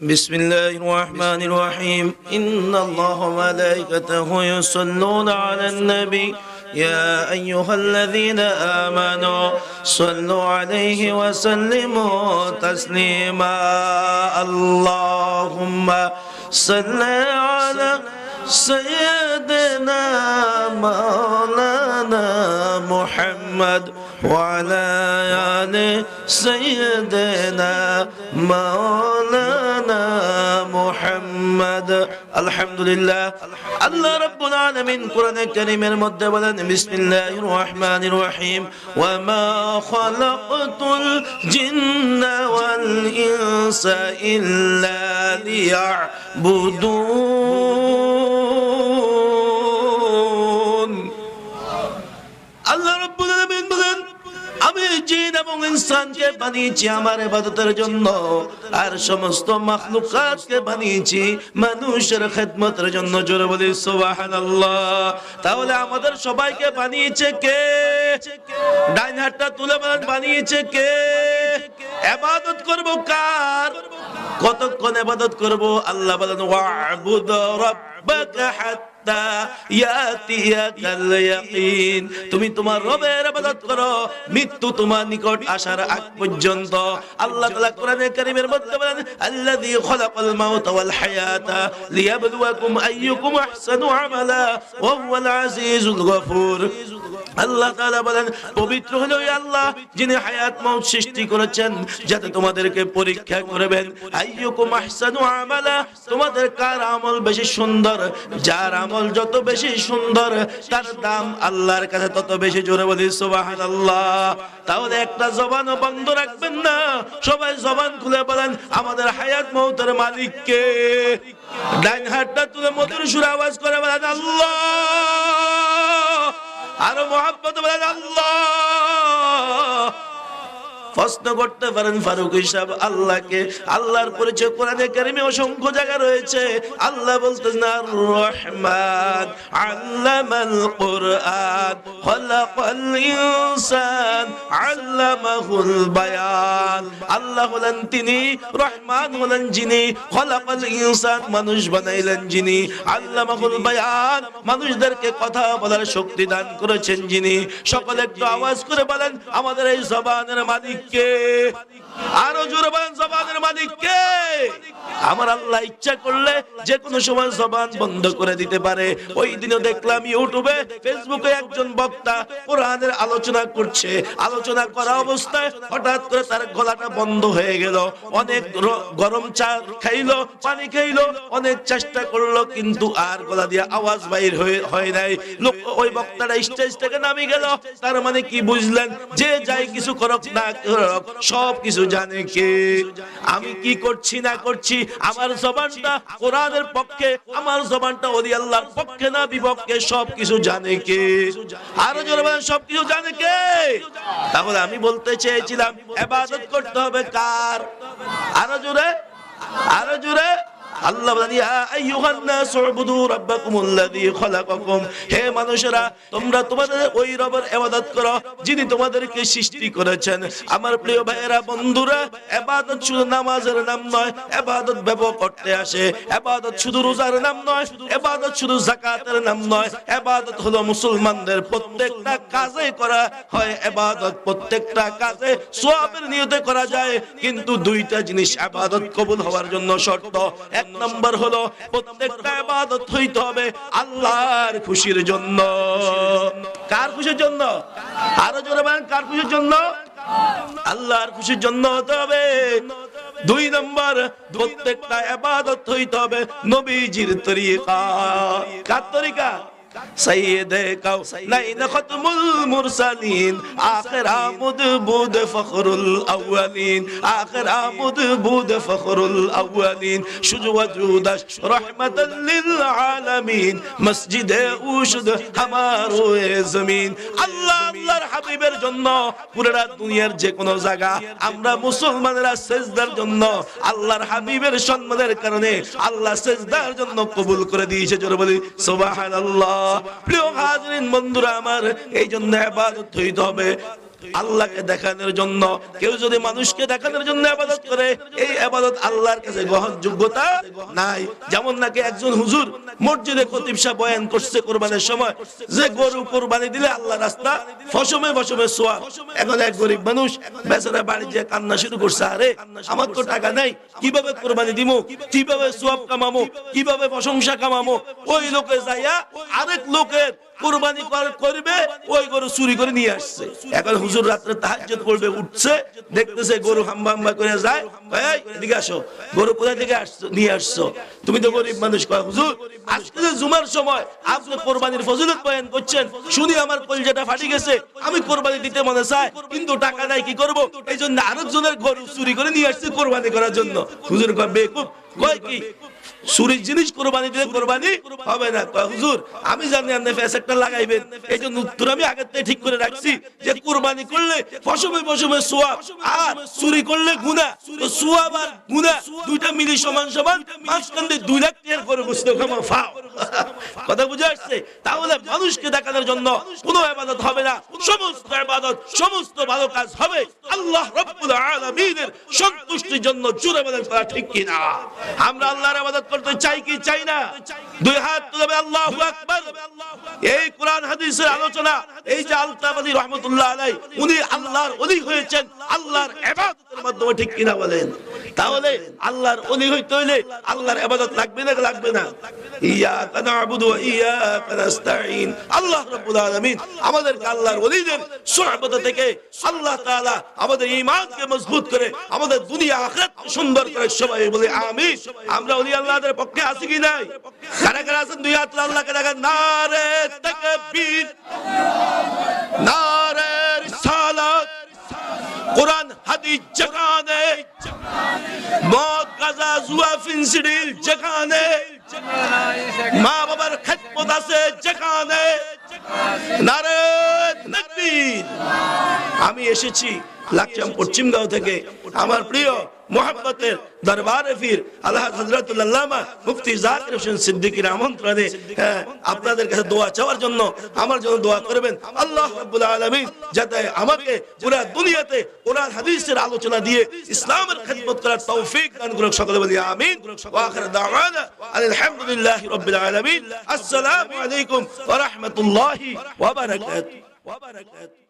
بسم الله الرحمن الرحيم إن الله وملائكته يصلون على النبي يا أيها الذين آمنوا صلوا عليه وسلموا تسليما اللهم صل على سيدنا مولانا محمد وعلى آل سيدنا مولانا محمد الحمد لله الله رب العالمين قرآن الكريم المدبلن بسم الله الرحمن الرحيم وما خلقت الجن والإنس إلا ليعبدون الله رب العالمين বলেন আমি জিন এবং ইনসানকে বানিয়েছি আমার ইবাদতের জন্য আর সমস্ত মাখলুকাতকে বানিয়েছি মানুষের খেদমতের জন্য জোরে বলি সুবহানাল্লাহ তাহলে আমাদের সবাইকে বানিয়েছে কে ডাইন হাতটা তুলে বলেন বানিয়েছে কে ইবাদত করব কার কতক্ষণ ইবাদত করব আল্লাহ বলেন ওয়া'বুদ রাব্বাকা হাত্তা ইয়াতিয়াকাল ইয়াকিন তুমি তোমার রবের ইবাদত করো মৃত্যু তোমার নিকট আসার আগ পর্যন্ত আল্লাহ তাআলা কোরআনে কারীমের মধ্যে বলেন আল্লাযী খালাকাল মাউতা ওয়াল হায়াতা লিয়াবলুয়াকুম আইয়ুকুম আহসানু আমালা ওয়া হুয়াল আজিজুল গফুর আল্লাহ তাআলা বলেন পবিত্র হলো ওই আল্লাহ যিনি হায়াত মউত সৃষ্টি করেছেন যাতে তোমাদেরকে পরীক্ষা করবেন আইয়ুকুম আহসানু আমালা তোমাদের কার আমল বেশি সুন্দর যার আমল যত বেশি সুন্দর তার দাম আল্লাহর কাছে তত বেশি জোরে বলি সুবহানাল্লাহ তাহলে একটা জবানও বন্ধ রাখবেন না সবাই জবান খুলে বলেন আমাদের হায়াত মউতের মালিক কে ডাইন হাতটা তুলে মধুর সুরে আওয়াজ করে বলেন আল্লাহ আরো মোহাব্বত বলেন আল্লাহ প্রশ্ন করতে পারেন ফারুক সাহেব আল্লাহকে আল্লাহর পরিচয় কোরআনে কারিমে অসংখ্য জায়গা রয়েছে আল্লাহ বলতেছেন আর রহমান আল্লামাল কুরআন খালাকাল ইনসান আল্লামাহুল বায়ান আল্লাহ হলেন তিনি রহমান হলেন যিনি খালাকাল ইনসান মানুষ বানাইলেন যিনি আল্লামাহুল বায়ান মানুষদেরকে কথা বলার শক্তি দান করেছেন যিনি সকলে একটু আওয়াজ করে বলেন আমাদের এই জবানের মালিক কে আরো জোরে বলেন জবানের মালিক কে আমার আল্লাহ ইচ্ছা করলে যে কোনো সময় জবান বন্ধ করে দিতে পারে ওই দিনও দেখলাম ইউটিউবে ফেসবুকে একজন বক্তা কোরআনের আলোচনা করছে আলোচনা করা অবস্থায় হঠাৎ করে তার গলাটা বন্ধ হয়ে গেল অনেক গরম চা খাইলো পানি খাইলো অনেক চেষ্টা করলো কিন্তু আর গলা দিয়ে আওয়াজ বাইর হয় নাই লোক ওই বক্তাটা স্টেজ থেকে নামি গেল তার মানে কি বুঝলেন যে যাই কিছু করক না করক সব কিছু জানে কে আমি কি করছি না করছি আমার জবানটা কোরআনের পক্ষে আমার জবানটা ওলি আল্লাহর পক্ষে না বিপক্ষে সবকিছু জানে কে আরো জোরে বলেন সবকিছু জানে কে তাহলে আমি বলতে চেয়েছিলাম ইবাদত করতে হবে কার আরো জোরে আল্লাহ বলেন ইয়া আইয়ুহান নাস উবুদু রাব্বাকুমুল্লাযী খালাকাকুম হে মানুষেরা তোমরা তোমাদের ওই রবের ইবাদত করো যিনি তোমাদেরকে সৃষ্টি করেছেন আমার প্রিয় ভাইয়েরা বন্ধুরা ইবাদত শুধু নামাজের নাম নয় ইবাদত ব্যবহার করতে আসে ইবাদত শুধু রোজার নাম নয় ইবাদত শুধু যাকাতের নাম নয় ইবাদত হলো মুসলমানদের প্রত্যেকটা কাজে করা হয় ইবাদত প্রত্যেকটা কাজে সওয়াবের নিয়তে করা যায় কিন্তু দুইটা জিনিস ইবাদত কবুল হওয়ার জন্য শর্ত এক নম্বর হলো প্রত্যেকটা ইবাদত হইতে হবে আল্লাহর খুশির জন্য কার খুশির জন্য আরো জোরে বলেন কার খুশির জন্য আল্লাহর খুশির জন্য হতে হবে দুই নম্বর প্রত্যেকটা ইবাদত হইতে হবে নবীজির তরিকা কার তরিকা سيد كونين ختم المرسلين آخر عمود بود فخر الأولين آخر عمود بود فخر الأولين شجو وجودش رحمة للعالمين مسجد اوشد ہمارو زمین আল্লাহ আল্লাহর হাবিবের জন্য পুরো দুনিয়ার যে কোনো জায়গা আমরা মুসলমানরা সিজদার জন্য আল্লাহর হাবিবের সম্মানের কারণে আল্লাহ সিজদার জন্য কবুল করে দিয়েছে জোরে বলি সুবহানাল্লাহ প্রিয় হাজিরিন বন্ধুরা আমার এই জন্য ইবাদত হইতে হবে আল্লাহকে দেখানোর জন্য। কেউ যদি মানুষকে দেখানোর জন্য ইবাদত করে, এই ইবাদত আল্লাহর কাছে গ্রহণযোগ্যতা নাই। যেমন নাকি একজন হুজুর মসজিদে খতিব সাহেব বয়ান করছে কোরবানির সময় যে গরু কোরবানি দিলে আল্লাহ রাস্তা ফসমে ফসমে সওয়াব। এখন এক গরিব মানুষ বেচারা বাড়ি গিয়ে কান্না শুরু করছে, আরে আমার তো টাকা নাই, কিভাবে কোরবানি দিমু, কিভাবে সওয়াব কামামো, কিভাবে প্রশংসা কামামো। ওই লোকে যাইয়া আরেক লোকের কুরবানি করবে, ওই গরু চুরি করে নিয়ে আসছে। এখন হুজুর রাত্রে তাহাজ্জুদ পড়বে, উঠছে দেখতেছে গরু হাম্বা হাম্বা করে যায়, এই এদিকে আসো, গরু কোথা থেকে আসছো নিয়ে আসছো, তুমি তো গরিব মানুষ। কয় হুজুর আজকে যে জুমার সময় আপনি কোরবানির ফজিলত বয়ান করছেন, শুনি আমার কলিজাটা ফাটি গেছে, আমি কোরবানি দিতে মনে চায় কিন্তু টাকা নাই, কি করব, এই জন্য আরেকজনের গরু চুরি করে নিয়ে আসছে কোরবানি করার জন্য। হুজুর কয় বেকুব, কয় কি চুরির জিনিস কোরবানি দিলে কোরবানি হবে না। হুজুর আমি জানি আপনি ফেসেকটা লাগাইবেন, এই জন্য উত্তর আমি আগে থেকে ঠিক করে রাখছি যে কোরবানি করলে ফসমে ফসমে সওয়াব, আর চুরি করলে গুনাহ। তো সওয়াব আর গুনাহ দুইটা মিলি সমান সমান, মাঝখান দিয়ে 2 লাখ টাকার করে গোশত খামা ফাও। কথা বুঝে আসছে? তাহলে মানুষকে দেখানোর জন্য কোনো ইবাদত হবে না, সমস্ত ইবাদত সমস্ত ভালো কাজ হবে আল্লাহ রাব্বুল আলামিনের সন্তুষ্টির জন্য। জোরে বলেন কথা ঠিক কি না? আমরা আল্লাহর ইবাদত করতে চাই কি চাই না? দুই হাত তুলে আল্লাহু আকবার। এই কোরআন হাদিসের আলোচনা, এই যে আলতাবাদী রহমাতুল্লাহ আলাইহি উনি আল্লাহর ওলি হয়েছেন আল্লাহর ইবাদতের মাধ্যমে, ঠিক কি না বলেন? তাহলে আল্লাহর ওলি হইতে হইলে আল্লাহর ইবাদত লাগবে না লাগবে না? ইয়াকা না'বুদু ওয়া ইয়াকা নাস্তাঈন। আল্লাহ রাব্বুল আলামিন আমাদেরকে আল্লাহর ওলিদের সুহবত থেকে আল্লাহ তাআলা আমাদের ঈমানকে মজবুত করে আমাদের দুনিয়া আখিরাত সুন্দর করে। সবাই বলে আমিন। আমরা ওলি আল্লাহদের পক্ষে আছি কি নাই? কারা কারা আছেন দুই হাত আল্লাহকে দেখান। নারে তাকবীর, নারে রিসালাত, কোরআন হাদিস যেখানে, মদ গাঁজা জুয়া ফিনসিডিল যেখানে, মা বাবার খেদমত আছে যেখানে, নারে তাকবীর। আমি এসেছি লাকচাম পশ্চিমগাঁও থেকে, আমার প্রিয় মোহাম্মতের দরবারে ফির আল্লাহ হযরতুল আল্লামা মুফতি জাকির হোসেন সিদ্দিকীর আমন্ত্রণে আপনাদের কাছে দোয়া চাওয়ার জন্য, আমার জন্য দোয়া করবেন। আল্লাহ রাব্বুল আলামিন যাতে আমাকে পুরো দুনিয়াতে কোরআন হাদিসের আলোচনা দিয়ে ইসলামের খেদমত করার তৌফিক দান করুন। সকলে বলি আমিন। ওয়া আখিরু দাওয়ানা আলহামদুলিল্লাহি রাব্বিল আলামিন। আসসালামু আলাইকুম ওয়া রাহমাতুল্লাহি ওয়া বারাকাতুহু।